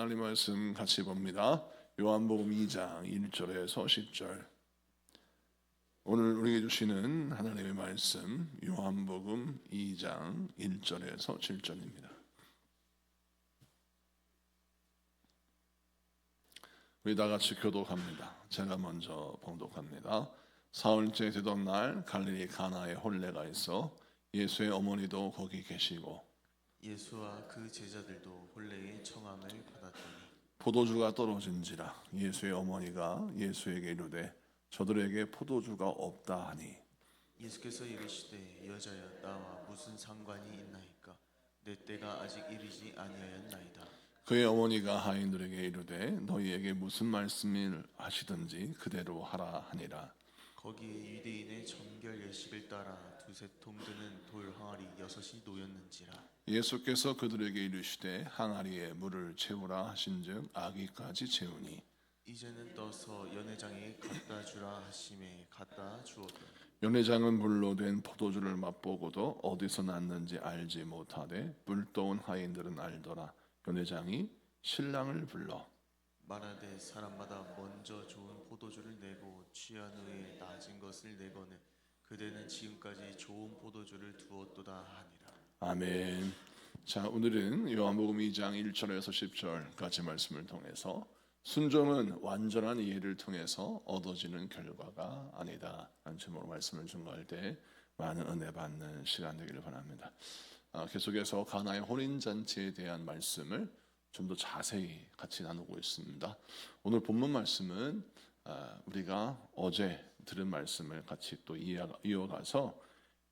하나님 말씀 같이 봅니다. 요한복음 2장 1절에서 10절. 오늘 우리에게 주시는 하나님의 말씀 요한복음 2장 1절에서 7절입니다. 우리 다 같이 교독합니다. 제가 먼저 봉독합니다. 사흘째 되던 날 갈릴리 가나에 혼례가 있어 예수의 어머니도 거기 계시고 예수와 그 제자들도 혼례의 청함을 받았더니 포도주가 떨어진지라 예수의 어머니가 예수에게 이르되 저들에게 포도주가 없다 하니 예수께서 이르시되 여자여 나와 무슨 상관이 있나이까 내 때가 아직 이르지 아니하였나이다. 그의 어머니가 하인들에게 이르되 너희에게 무슨 말씀을 하시든지 그대로 하라 하니라. 거기에 유대인의 정결 예식을 따라 두세 통 드는 돌 항아리 6이 놓였는지라. 예수께서 그들에게 이르시되 항아리에 물을 채우라 하신즉 아기까지 채우니 이제는 떠서 연회장에 갖다 주라 하심에 갖다 주었더니 연회장은 물로 된 포도주를 맛보고도 어디서 났는지 알지 못하되 물떠온 하인들은 알더라. 연회장이 신랑을 불러 말하되 사람마다 먼저 좋은 포도주를 내고 취한 후에 낮은 것을 내거늘 그대는 지금까지 좋은 포도주를 두었도다 하니라. 아멘. 자, 오늘은 요한복음 2장 1절에서 10절까지 말씀을 통해서 순종은 완전한 이해를 통해서 얻어지는 결과가 아니다 라는 제목으로 말씀을 증거할 때 많은 은혜 받는 시간 되기를 바랍니다. 계속해서 가나의 혼인잔치에 대한 말씀을 좀 더 자세히 같이 나누고 있습니다. 오늘 본문 말씀은 우리가 어제 들은 말씀을 같이 또 이어가서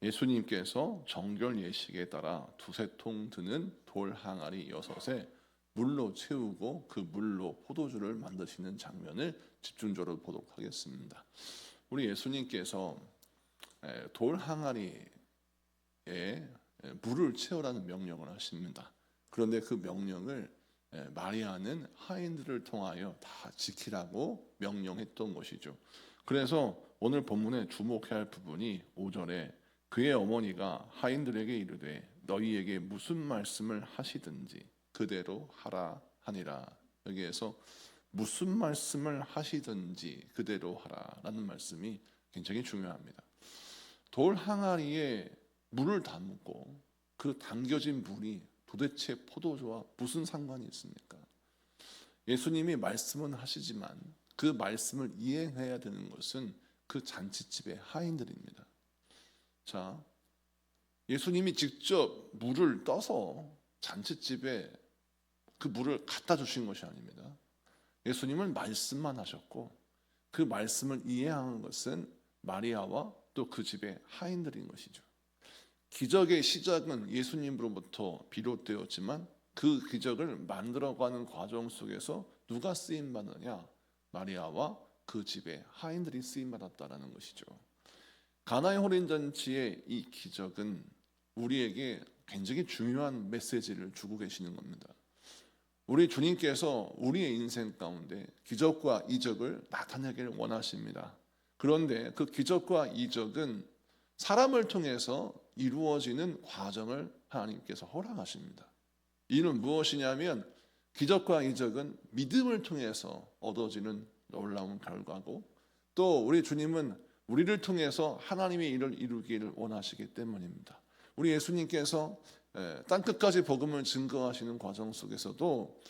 예수님께서 정결 예식에 따라 두세 통 드는 돌 항아리 6에 물로 채우고 그 물로 포도주를 만드시는 장면을 집중적으로 보도록 하겠습니다. 우리 예수님께서 돌 항아리에 물을 채우라는 명령을 하십니다. 그런데 그 명령을 마리아는 하인들을 통하여 다 지키라고 명령했던 것이죠. 그래서 오늘 본문에 주목해야 할 부분이 5절에 그의 어머니가 하인들에게 이르되 너희에게 무슨 말씀을 하시든지 그대로 하라 하니라. 여기에서 무슨 말씀을 하시든지 그대로 하라라는 말씀이 굉장히 중요합니다. 돌 항아리에 물을 담고 그 담겨진 물이 도대체 포도주와 무슨 상관이 있습니까? 예수님이 말씀은 하시지만 그 말씀을 이행해야 되는 것은 그 잔치집의 하인들입니다. 자, 예수님이 직접 물을 떠서 잔치집에 그 물을 갖다 주신 것이 아닙니다. 예수님은 말씀만 하셨고 그 말씀을 이해하는 것은 마리아와 또 그 집의 하인들인 것이죠. 기적의 시작은 예수님으로부터 비롯되었지만 그 기적을 만들어가는 과정 속에서 누가 쓰임 받느냐? 마리아와 그 집의 하인들이 쓰임 받았다라는 것이죠. 가나의 혼인잔치의 이 기적은 우리에게 굉장히 중요한 메시지를 주고 계시는 겁니다. 우리 주님께서 우리의 인생 가운데 기적과 이적을 나타내기를 원하십니다. 그런데 그 기적과 이적은 사람을 통해서 이루어지는 과정을 하나님께서 허락하십니다. 이는 무엇이냐면 기적과 이적은 믿음을 통해서 얻어지는 놀라운 결과고 또 우리 주님은 우리를 통해서 하나님의 일을 이루기를 원하시기 때문입니다. 우리 예수님께서 땅끝까지 복음을 증거하시는 과정 속에서도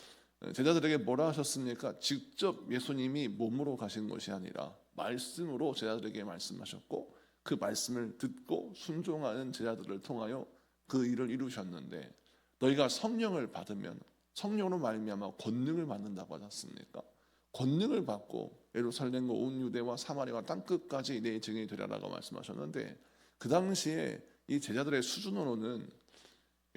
제자들에게 뭐라 하셨습니까? 직접 예수님이 몸으로 가신 것이 아니라 말씀으로 제자들에게 말씀하셨고 그 말씀을 듣고 순종하는 제자들을 통하여 그 일을 이루셨는데 너희가 성령을 받으면 성령으로 말미암아 권능을 받는다고 하지 않습니까? 권능을 받고 예루살렘과 온 유대와 사마리아와 땅끝까지 내 증인이 되리라고 말씀하셨는데 그 당시에 이 제자들의 수준으로는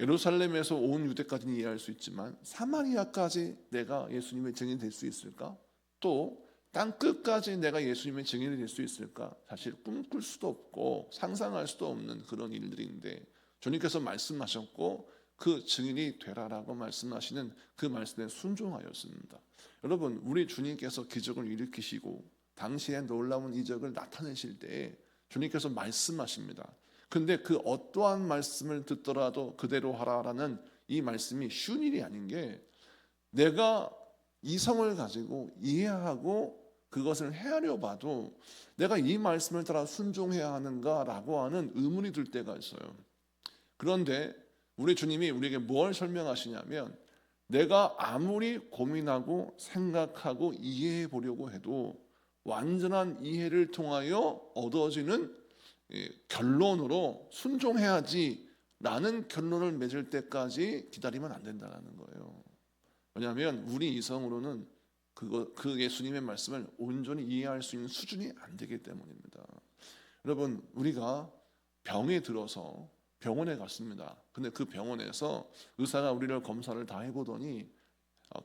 예루살렘에서 온 유대까지는 이해할 수 있지만 사마리아까지 내가 예수님의 증인이 될 수 있을까? 또 땅끝까지 내가 예수님의 증인이 될 수 있을까? 사실 꿈꿀 수도 없고 상상할 수도 없는 그런 일들인데 주님께서 말씀하셨고 그 증인이 되라라고 말씀하시는 그 말씀에 순종하였습니다. 여러분, 우리 주님께서 기적을 일으키시고 당시에 놀라운 이적을 나타내실 때 주님께서 말씀하십니다. 근데 그 어떠한 말씀을 듣더라도 그대로 하라라는 이 말씀이 쉬운 일이 아닌 게 내가 이성을 가지고 이해하고 그것을 헤아려 봐도 내가 이 말씀을 따라 순종해야 하는가라고 하는 의문이 들 때가 있어요. 그런데 우리 주님이 우리에게 뭘 설명하시냐면, 내가 아무리 고민하고 생각하고 이해해 보려고 해도 완전한 이해를 통하여 얻어지는 결론으로 순종해야지 라는 결론을 맺을 때까지 기다리면 안 된다는 거예요. 왜냐하면 우리 이성으로는 그 예수님의 말씀을 온전히 이해할 수 있는 수준이 안 되기 때문입니다. 여러분, 우리가 병에 들어서 병원에 갔습니다. 근데 그 병원에서 의사가 우리를 검사를 다 해보더니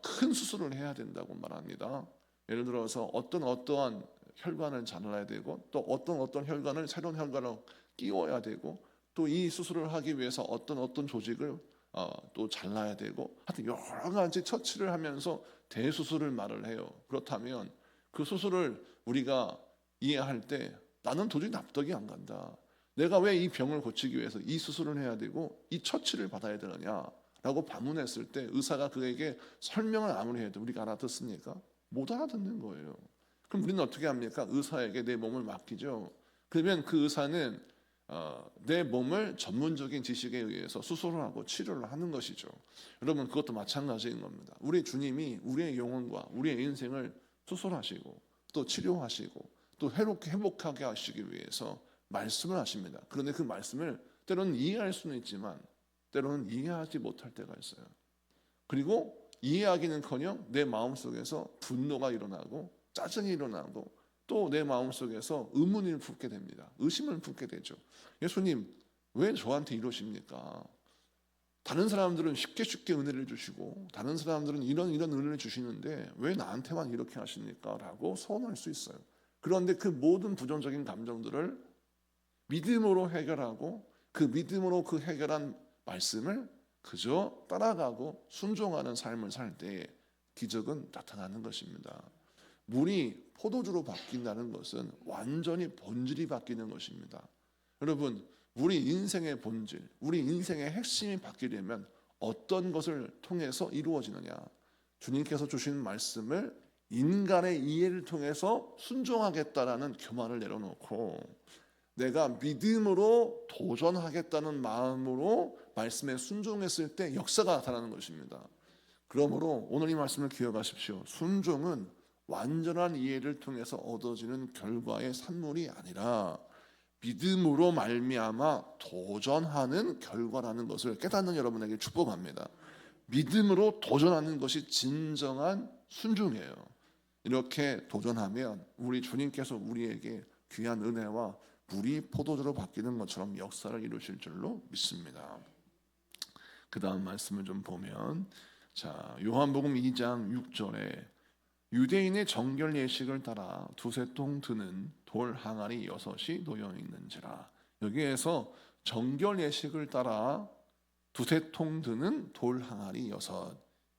큰 수술을 해야 된다고 말합니다. 예를 들어서 어떠한 혈관을 잘라야 되고, 또 어떤 혈관을 새로운 혈관을 끼워야 되고, 또 이 수술을 하기 위해서 어떤 조직을 또 잘라야 되고, 하여튼 여러 가지 처치를 하면서 대수술을 말을 해요. 그렇다면 그 수술을 우리가 이해할 때 나는 도저히 납득이 안 간다. 내가 왜 이 병을 고치기 위해서 이 수술을 해야 되고 이 처치를 받아야 되느냐라고 반문했을 때 의사가 그에게 설명을 아무리 해도 우리가 알아듣습니까? 못 알아듣는 거예요. 그럼 우리는 어떻게 합니까? 의사에게 내 몸을 맡기죠. 그러면 그 의사는 내 몸을 전문적인 지식에 의해서 수술을 하고 치료를 하는 것이죠. 여러분, 그것도 마찬가지인 겁니다. 우리 주님이 우리의 영혼과 우리의 인생을 수술하시고 또 치료하시고 또 회복하게 하시기 위해서 말씀을 하십니다. 그런데 그 말씀을 때로는 이해할 수는 있지만 때로는 이해하지 못할 때가 있어요. 그리고 이해하기는커녕 내 마음속에서 분노가 일어나고 짜증이 일어나고 또 내 마음속에서 의문을 품게 됩니다. 의심을 품게 되죠. 예수님, 왜 저한테 이러십니까? 다른 사람들은 쉽게 은혜를 주시고 다른 사람들은 이런 은혜를 주시는데 왜 나한테만 이렇게 하십니까? 라고 서운할 수 있어요. 그런데 그 모든 부정적인 감정들을 믿음으로 해결하고 그 믿음으로 그 해결한 말씀을 그저 따라가고 순종하는 삶을 살 때에 기적은 나타나는 것입니다. 물이 포도주로 바뀐다는 것은 완전히 본질이 바뀌는 것입니다. 여러분, 우리 인생의 본질, 우리 인생의 핵심이 바뀌려면 어떤 것을 통해서 이루어지느냐? 주님께서 주신 말씀을 인간의 이해를 통해서 순종하겠다라는 교만을 내려놓고 내가 믿음으로 도전하겠다는 마음으로 말씀에 순종했을 때 역사가 나타나는 것입니다. 그러므로 오늘 이 말씀을 기억하십시오. 순종은 완전한 이해를 통해서 얻어지는 결과의 산물이 아니라 믿음으로 말미암아 도전하는 결과라는 것을 깨닫는 여러분에게 축복합니다. 믿음으로 도전하는 것이 진정한 순종이에요. 이렇게 도전하면 우리 주님께서 우리에게 귀한 은혜와 물이 포도주로 바뀌는 것처럼 역사를 이루실 줄로 믿습니다. 그 다음 말씀을 좀 보면, 자, 요한복음 2장 6절에 유대인의 정결 예식을 따라 두세 통 드는 돌 항아리 6이 놓여 있는지라. 여기에서 정결 예식을 따라 두세 통 드는 돌 항아리 6,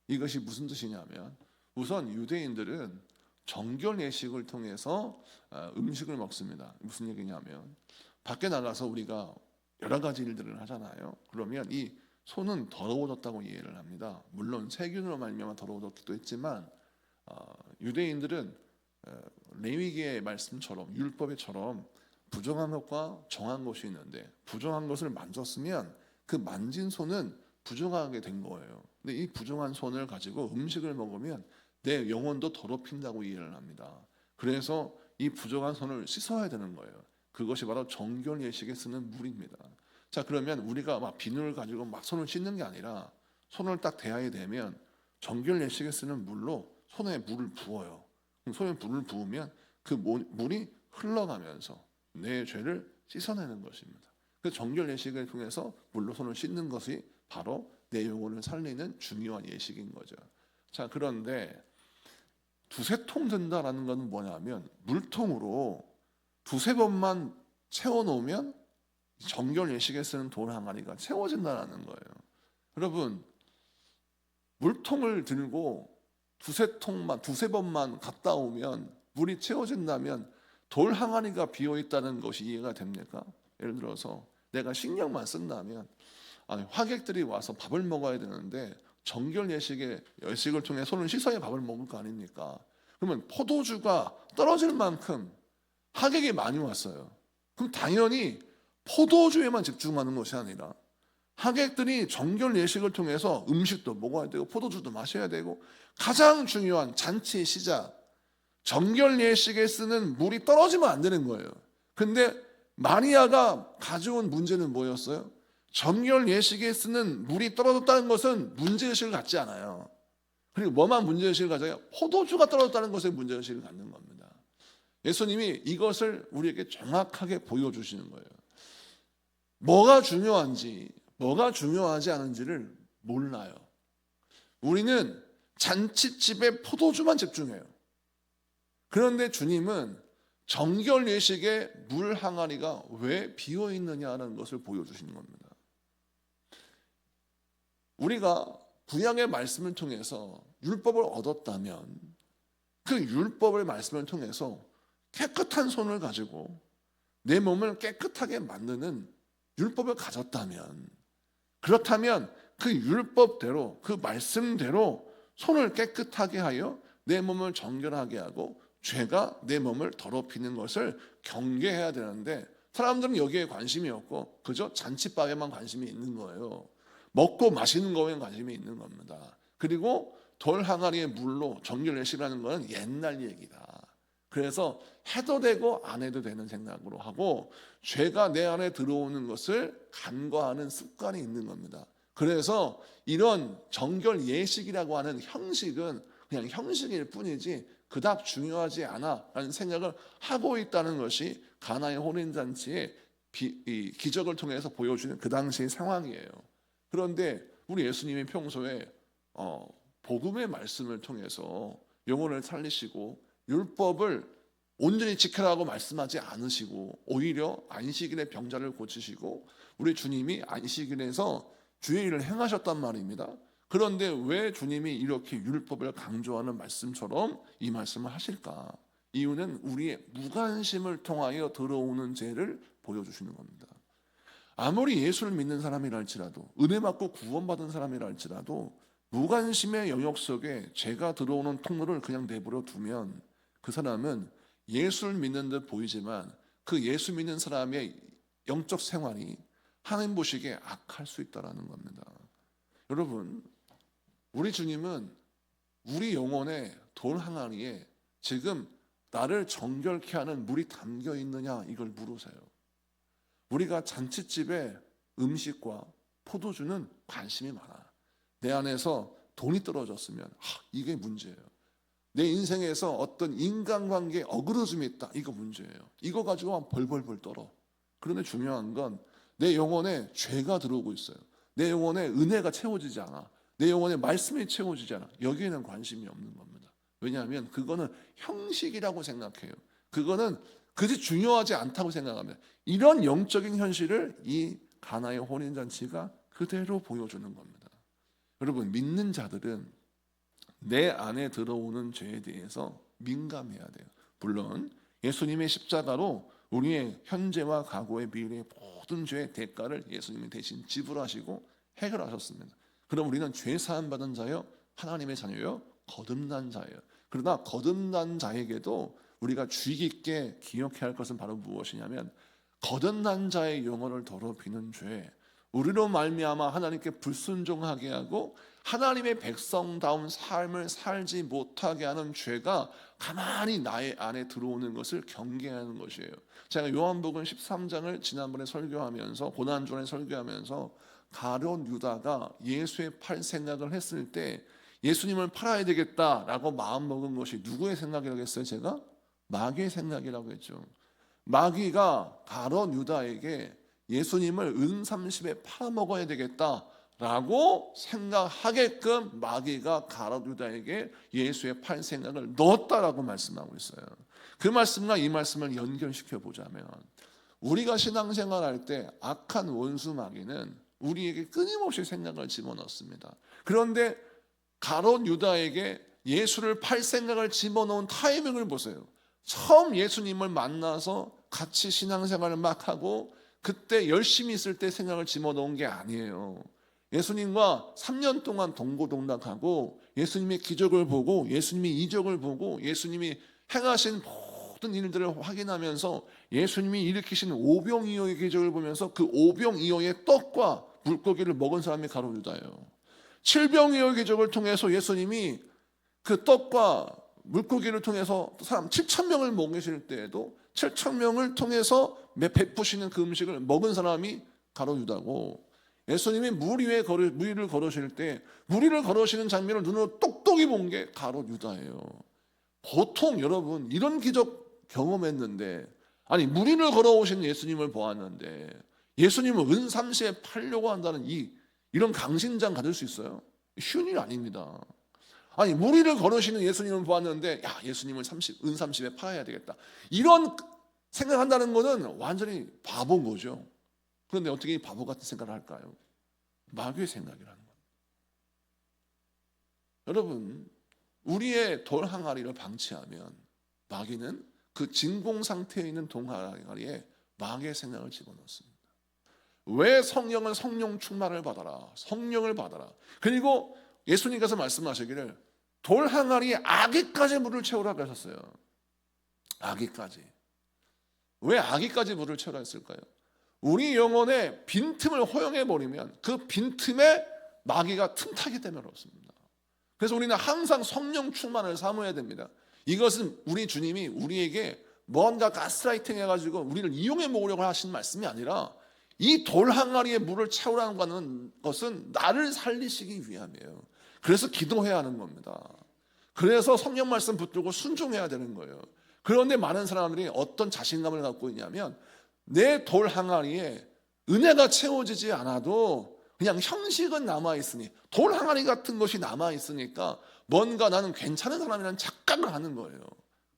이것이 무슨 뜻이냐면, 우선 유대인들은 정결 예식을 통해서 음식을 먹습니다. 무슨 얘기냐면, 밖에 나가서 우리가 여러 가지 일들을 하잖아요. 그러면 이 손은 더러워졌다고 이해를 합니다. 물론 세균으로 말미암아 더러워졌기도 했지만 유대인들은 레위기의 말씀처럼 율법에처럼 부정한 것과 정한 것이 있는데, 부정한 것을 만졌으면 그 만진 손은 부정하게 된 거예요. 근데 이 부정한 손을 가지고 음식을 먹으면 내 영혼도 더럽힌다고 이해를 합니다. 그래서 이 부정한 손을 씻어야 되는 거예요. 그것이 바로 정결 예식에 쓰는 물입니다. 자, 그러면 우리가 막 비누를 가지고 막 손을 씻는 게 아니라 손을 딱 대야 되면 정결 예식에 쓰는 물로 손에 물을 부어요. 손에 물을 부으면 그 물이 흘러가면서 내 죄를 씻어내는 것입니다. 그 정결 예식을 통해서 물로 손을 씻는 것이 바로 내 영혼을 살리는 중요한 예식인 거죠. 자, 그런데 두세 통 든다라는 건 뭐냐면, 물통으로 두세 번만 채워놓으면 정결 예식에 쓰는 돌 항아리가 채워진다는 거예요. 여러분, 물통을 들고 두세 번만 갔다 오면 물이 채워진다면 돌 항아리가 비어 있다는 것이 이해가 됩니까? 예를 들어서 내가 식량만 쓴다면, 화객들이 와서 밥을 먹어야 되는데 정결 예식을 통해 손을 씻어야 밥을 먹을 거 아닙니까? 그러면 포도주가 떨어질 만큼 하객이 많이 왔어요. 그럼 당연히 포도주에만 집중하는 것이 아니라 하객들이 정결 예식을 통해서 음식도 먹어야 되고 포도주도 마셔야 되고 가장 중요한 잔치의 시작 정결 예식에 쓰는 물이 떨어지면 안 되는 거예요. 근데 마리아가 가져온 문제는 뭐였어요? 정결 예식에 쓰는 물이 떨어졌다는 것은 문제의식을 갖지 않아요. 그리고 뭐만 문제의식을 가져요? 포도주가 떨어졌다는 것에 문제의식을 갖는 겁니다. 예수님이 이것을 우리에게 정확하게 보여주시는 거예요. 뭐가 중요한지 뭐가 중요하지 않은지를 몰라요. 우리는 잔치집에 포도주만 집중해요. 그런데 주님은 정결 예식에 물 항아리가 왜 비어 있느냐는 것을 보여주시는 겁니다. 우리가 구약의 말씀을 통해서 율법을 얻었다면 그 율법의 말씀을 통해서 깨끗한 손을 가지고 내 몸을 깨끗하게 만드는 율법을 가졌다면 그렇다면 그 율법대로 그 말씀대로 손을 깨끗하게 하여 내 몸을 정결하게 하고 죄가 내 몸을 더럽히는 것을 경계해야 되는데 사람들은 여기에 관심이 없고 그저 잔치밥에만 관심이 있는 거예요. 먹고 마시는 거에 관심이 있는 겁니다. 그리고 돌 항아리의 물로 정결 예식이라는 것은 옛날 얘기다. 그래서 해도 되고 안 해도 되는 생각으로 하고 죄가 내 안에 들어오는 것을 간과하는 습관이 있는 겁니다. 그래서 이런 정결 예식이라고 하는 형식은 그냥 형식일 뿐이지 그닥 중요하지 않아라는 생각을 하고 있다는 것이 가나의 혼인잔치의 기적을 통해서 보여주는 그 당시의 상황이에요. 그런데 우리 예수님이 평소에 복음의 말씀을 통해서 영혼을 살리시고 율법을 온전히 지켜라고 말씀하지 않으시고 오히려 안식일에 병자를 고치시고 우리 주님이 안식일에서 주의 일을 행하셨단 말입니다. 그런데 왜 주님이 이렇게 율법을 강조하는 말씀처럼 이 말씀을 하실까? 이유는 우리의 무관심을 통하여 들어오는 죄를 보여주시는 겁니다. 아무리 예수를 믿는 사람이라 할지라도 은혜 받고 구원받은 사람이라 할지라도 무관심의 영역 속에 죄가 들어오는 통로를 그냥 내버려 두면 그 사람은 예수를 믿는 듯 보이지만 그 예수 믿는 사람의 영적 생활이 하나님 보시기에 악할 수 있다는 겁니다. 여러분, 우리 주님은 우리 영혼의 돌 항아리에 지금 나를 정결케 하는 물이 담겨 있느냐 이걸 물으세요. 우리가 잔치집에 음식과 포도주는 관심이 많아. 내 안에서 돈이 떨어졌으면 이게 문제예요. 내 인생에서 어떤 인간관계에 어그러짐이 있다. 이거 문제예요. 이거 가지고 벌벌벌 떨어. 그런데 중요한 건 내 영혼에 죄가 들어오고 있어요. 내 영혼에 은혜가 채워지지 않아. 내 영혼에 말씀이 채워지지 않아. 여기에는 관심이 없는 겁니다. 왜냐하면 그거는 형식이라고 생각해요. 그거는 그지 중요하지 않다고 생각합니다. 이런 영적인 현실을 이 가나의 혼인잔치가 그대로 보여주는 겁니다. 여러분, 믿는 자들은 내 안에 들어오는 죄에 대해서 민감해야 돼요. 물론 예수님의 십자가로 우리의 현재와 과거의 미래의 모든 죄의 대가를 예수님이 대신 지불하시고 해결하셨습니다. 그럼 우리는 죄 사함 받은 자요, 하나님의 자녀요, 거듭난 자예요. 그러나 거듭난 자에게도 우리가 주의 깊게 기억해야 할 것은 바로 무엇이냐면 거듭난 자의 영혼을 더럽히는 죄, 우리로 말미암아 하나님께 불순종하게 하고 하나님의 백성다운 삶을 살지 못하게 하는 죄가 가만히 나의 안에 들어오는 것을 경계하는 것이에요. 제가 요한복음 13장을 지난번에 설교하면서 고난주간에 설교하면서 가룟 유다가 예수의 팔 생각을 했을 때 예수님을 팔아야 되겠다라고 마음먹은 것이 누구의 생각이라고 했어요? 제가? 마귀의 생각이라고 했죠. 마귀가 가룟 유다에게 예수님을 은 30에 팔아먹어야 되겠다라고 생각하게끔 마귀가 가룟 유다에게 예수의 팔 생각을 넣었다라고 말씀하고 있어요. 그 말씀과 이 말씀을 연결시켜 보자면 우리가 신앙생활할 때 악한 원수 마귀는 우리에게 끊임없이 생각을 집어넣습니다. 그런데 가룟 유다에게 예수를 팔 생각을 집어넣은 타이밍을 보세요. 처음 예수님을 만나서 같이 신앙생활을 막 하고 그때 열심히 있을 때 생각을 집어넣은 게 아니에요. 예수님과 3년 동안 동고동락하고 예수님의 기적을 보고 예수님의 이적을 보고 예수님이 행하신 모든 일들을 확인하면서 예수님이 일으키신 오병이어의 기적을 보면서 그 오병이어의 떡과 물고기를 먹은 사람이 가룟 유다예요. 칠병이어의 기적을 통해서 예수님이 그 떡과 물고기를 통해서 사람 7,000명을 먹이실 때에도 7,000명을 통해서 베푸시는 그 음식을 먹은 사람이 가룟 유다고, 예수님이 물 위를 걸으실 때 무리를 걸으시는 장면을 눈으로 똑똑히 본 게 가룟 유다예요. 보통 여러분 이런 기적 경험했는데, 아니 무리를 걸어오신 예수님을 보았는데 예수님을 은삼시에 팔려고 한다는 이런 강심장 가질 수 있어요? 쉬운 일 아닙니다. 아니 무리를 걸으시는 예수님을 보았는데 야 예수님을 은삼십에 팔아야 되겠다, 이런 생각한다는 것은 완전히 바보인 거죠. 그런데 어떻게 이 바보 같은 생각을 할까요? 마귀의 생각이라는 겁니다. 여러분, 우리의 돌 항아리를 방치하면 마귀는 그 진공 상태에 있는 돌 항아리에 마귀의 생각을 집어넣습니다. 왜 성령은 성령 충만을 받아라, 성령을 받아라. 그리고 예수님께서 말씀하시기를 돌 항아리에 아기까지 물을 채우라고 하셨어요. 아기까지. 왜 아기까지 물을 채우라 했을까요? 우리 영혼의 빈틈을 허용해 버리면 그 빈틈에 마귀가 틈타기 때문에 그렇습니다. 그래서 우리는 항상 성령 충만을 사모해야 됩니다. 이것은 우리 주님이 우리에게 뭔가 가스라이팅 해가지고 우리를 이용해 먹으려고 하신 말씀이 아니라 이 돌 항아리에 물을 채우라는 것은 나를 살리시기 위함이에요. 그래서 기도해야 하는 겁니다. 그래서 성령 말씀 붙들고 순종해야 되는 거예요. 그런데 많은 사람들이 어떤 자신감을 갖고 있냐면 내 돌 항아리에 은혜가 채워지지 않아도 그냥 형식은 남아있으니, 돌 항아리 같은 것이 남아있으니까 뭔가 나는 괜찮은 사람이라는 착각을 하는 거예요.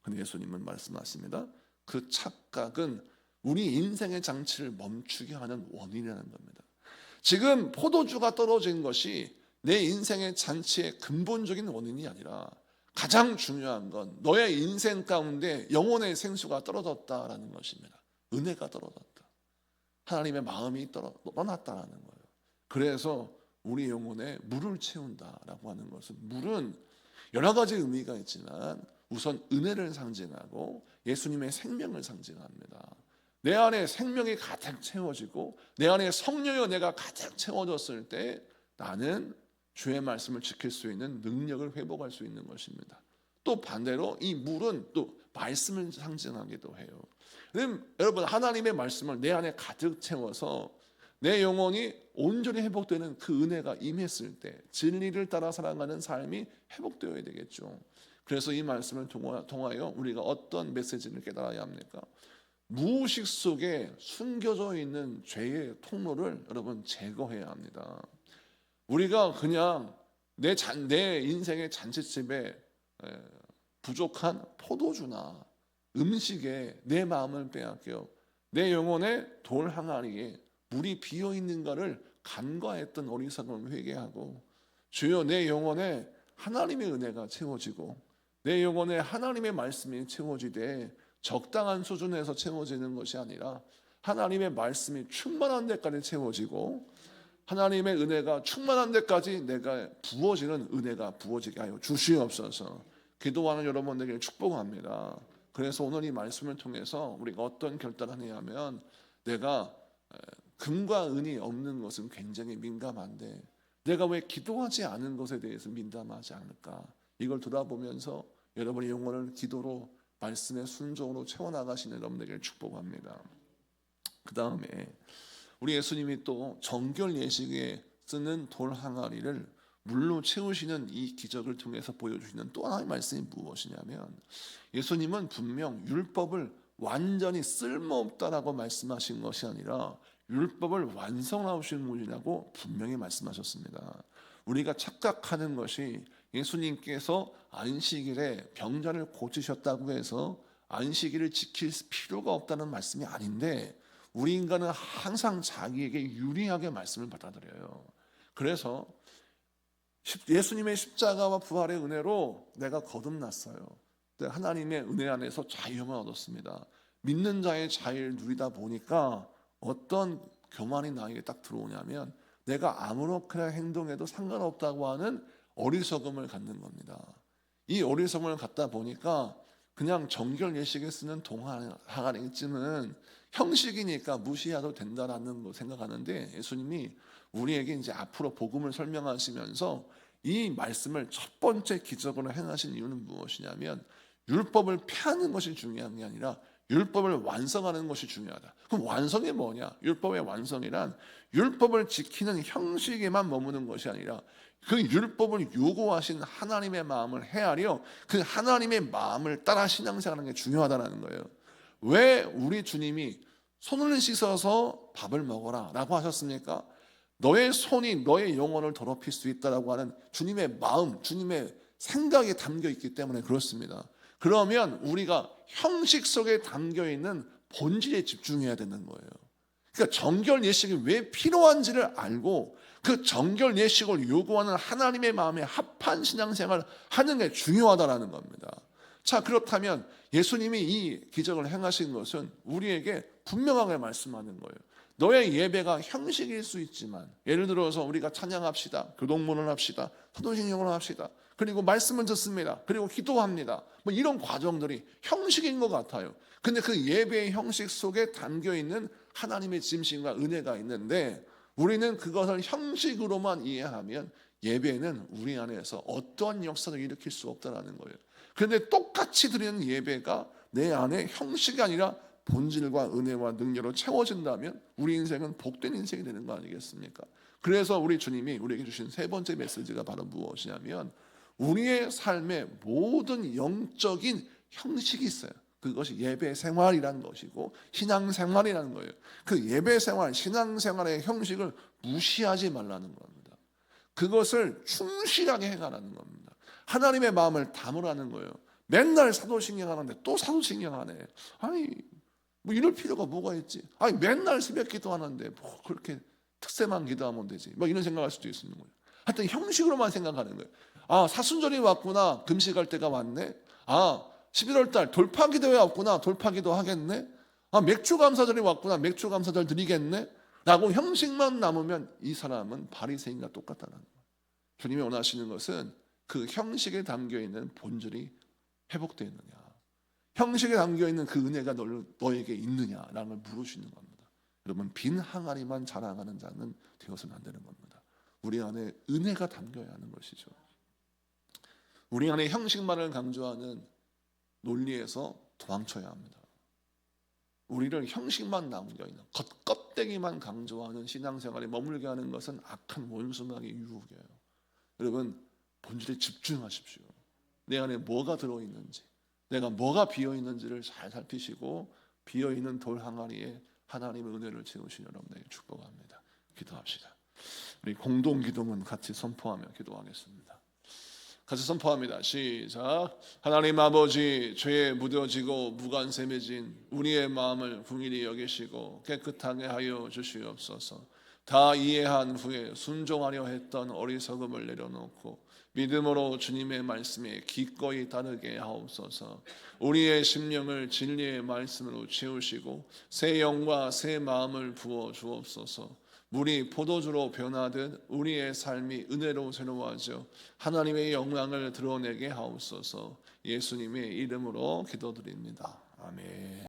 근데 예수님은 말씀하십니다. 그 착각은 우리 인생의 장치를 멈추게 하는 원인이라는 겁니다. 지금 포도주가 떨어진 것이 내 인생의 잔치의 근본적인 원인이 아니라 가장 중요한 건 너의 인생 가운데 영혼의 생수가 떨어졌다라는 것입니다. 은혜가 떨어졌다. 하나님의 마음이 떠났다라는 거예요. 그래서 우리 영혼에 물을 채운다라고 하는 것은, 물은 여러 가지 의미가 있지만 우선 은혜를 상징하고 예수님의 생명을 상징합니다. 내 안에 생명이 가득 채워지고 내 안에 성령의 은혜가 가득 채워졌을 때 나는 주의 말씀을 지킬 수 있는 능력을 회복할 수 있는 것입니다. 또 반대로 이 물은 또 말씀을 상징하기도 해요. 여러분, 하나님의 말씀을 내 안에 가득 채워서 내 영혼이 온전히 회복되는 그 은혜가 임했을 때 진리를 따라 살아가는 삶이 회복되어야 되겠죠. 그래서 이 말씀을 통하여 우리가 어떤 메시지를 깨달아야 합니까? 무의식 속에 숨겨져 있는 죄의 통로를 여러분 제거해야 합니다. 우리가 그냥 내 인생의 잔치집에 부족한 포도주나 음식에 내 마음을 빼앗겨 내 영혼의 돌 항아리에 물이 비어 있는가를 간과했던 어리석음을 회개하고, 주여 내 영혼에 하나님의 은혜가 채워지고 내 영혼에 하나님의 말씀이 채워지되 적당한 수준에서 채워지는 것이 아니라 하나님의 말씀이 충만한 데까지 채워지고 하나님의 은혜가 충만한 데까지 내가 부어지는 은혜가 부어지게 하여 주시옵소서. 기도하는 여러분에게 축복합니다. 그래서 오늘 이 말씀을 통해서 우리가 어떤 결단을 해야 하면, 내가 금과 은이 없는 것은 굉장히 민감한데 내가 왜 기도하지 않은 것에 대해서 민감하지 않을까, 이걸 돌아보면서 여러분의 영혼을 기도로 말씀의 순종으로 채워나가시는 여러분에게 축복합니다. 그 다음에 우리 예수님이 또 정결 예식에 쓰는 돌 항아리를 물로 채우시는 이 기적을 통해서 보여주시는 또 하나의 말씀이 무엇이냐면, 예수님은 분명 율법을 완전히 쓸모없다라고 말씀하신 것이 아니라 율법을 완성하신 분이라고 분명히 말씀하셨습니다. 우리가 착각하는 것이 예수님께서 안식일에 병자를 고치셨다고 해서 안식일을 지킬 필요가 없다는 말씀이 아닌데, 우리 인간은 항상 자기에게 유리하게 말씀을 받아들여요. 그래서 예수님의 십자가와 부활의 은혜로 내가 거듭났어요. 하나님의 은혜 안에서 자유함을 얻었습니다. 믿는 자의 자유를 누리다 보니까 어떤 교만이 나에게 딱 들어오냐면, 내가 아무렇게나 행동해도 상관없다고 하는 어리석음을 갖는 겁니다. 이 어리석음을 갖다 보니까 그냥 정결 예식에 쓰는 동항아리쯤은 형식이니까 무시해도 된다라는 거 생각하는데, 예수님이 우리에게 이제 앞으로 복음을 설명하시면서 이 말씀을 첫 번째 기적으로 행하신 이유는 무엇이냐면, 율법을 폐하는 것이 중요한 게 아니라 율법을 완성하는 것이 중요하다. 그럼 완성이 뭐냐? 율법의 완성이란 율법을 지키는 형식에만 머무는 것이 아니라 그 율법을 요구하신 하나님의 마음을 헤아려 그 하나님의 마음을 따라 신앙생활하는 게 중요하다는 거예요. 왜 우리 주님이 손을 씻어서 밥을 먹어라 라고 하셨습니까? 너의 손이 너의 영혼을 더럽힐 수 있다라고 하는 주님의 마음, 주님의 생각이 담겨 있기 때문에 그렇습니다. 그러면 우리가 형식 속에 담겨 있는 본질에 집중해야 되는 거예요. 그러니까 정결 예식이 왜 필요한지를 알고 그 정결 예식을 요구하는 하나님의 마음에 합한 신앙생활을 하는 게 중요하다라는 겁니다. 자, 그렇다면 예수님이 이 기적을 행하신 것은 우리에게 분명하게 말씀하는 거예요. 너의 예배가 형식일 수 있지만, 예를 들어서 우리가 찬양합시다, 교동문을 합시다, 사도신경을 합시다, 그리고 말씀을 듣습니다, 그리고 기도합니다, 뭐 이런 과정들이 형식인 것 같아요. 근데 그 예배의 형식 속에 담겨 있는 하나님의 진심과 은혜가 있는데, 우리는 그것을 형식으로만 이해하면 예배는 우리 안에서 어떠한 역사를 일으킬 수 없다는 거예요. 그런데 똑같이 드리는 예배가 내 안에 형식이 아니라 본질과 은혜와 능력으로 채워진다면 우리 인생은 복된 인생이 되는 거 아니겠습니까? 그래서 우리 주님이 우리에게 주신 세 번째 메시지가 바로 무엇이냐면, 우리의 삶의 모든 영적인 형식이 있어요. 그것이 예배 생활이라는 것이고 신앙생활이라는 거예요. 그 예배 생활, 신앙생활의 형식을 무시하지 말라는 겁니다. 그것을 충실하게 행하라는 겁니다. 하나님의 마음을 담으라는 거예요. 맨날 사도신경 하는데 또 사도신경 하네. 아니 뭐 이럴 필요가 뭐가 있지? 아니 맨날 새벽 기도하는데 뭐 그렇게 특세만 기도하면 되지? 뭐 이런 생각할 수도 있는 거예요. 하여튼 형식으로만 생각하는 거예요. 아, 사순절이 왔구나, 금식할 때가 왔네. 아, 11월 달 돌파기도회 왔구나, 돌파기도 하겠네. 아, 맥주감사절이 왔구나, 맥주감사절 드리겠네 라고 형식만 남으면 이 사람은 바리새인과 똑같다는 거예요. 주님이 원하시는 것은 그 형식에 담겨있는 본질이 회복되어 있느냐, 형식에 담겨있는 그 은혜가 너에게 있느냐라는 걸 물으시는 겁니다. 여러분, 빈 항아리만 자랑하는 자는 되어서는 안 되는 겁니다. 우리 안에 은혜가 담겨야 하는 것이죠. 우리 안에 형식만을 강조하는 논리에서 도망쳐야 합니다. 우리를 형식만 남겨있는 껍데기만 강조하는 신앙생활에 머물게 하는 것은 악한 원수막의 유혹이에요. 여러분, 본질에 집중하십시오. 내 안에 뭐가 들어있는지, 내가 뭐가 비어있는지를 잘 살피시고 비어있는 돌 항아리에 하나님의 은혜를 채우시는 여러분에게 축복합니다. 기도합시다. 우리 공동기도문 같이 선포하며 기도하겠습니다. 같이 선포합니다. 시작. 하나님 아버지, 죄에 묻어지고 무관sem해진 우리의 마음을 긍휼히 여기시고 깨끗하게 하여 주시옵소서. 다 이해한 후에 순종하려 했던 어리석음을 내려놓고 믿음으로 주님의 말씀에 기꺼이 따르게 하옵소서. 우리의 심령을 진리의 말씀으로 채우시고 새 영과 새 마음을 부어 주옵소서. 물이 포도주로 변하듯 우리의 삶이 은혜로 새로워져 하나님의 영광을 드러내게 하옵소서. 예수님의 이름으로 기도드립니다. 아멘.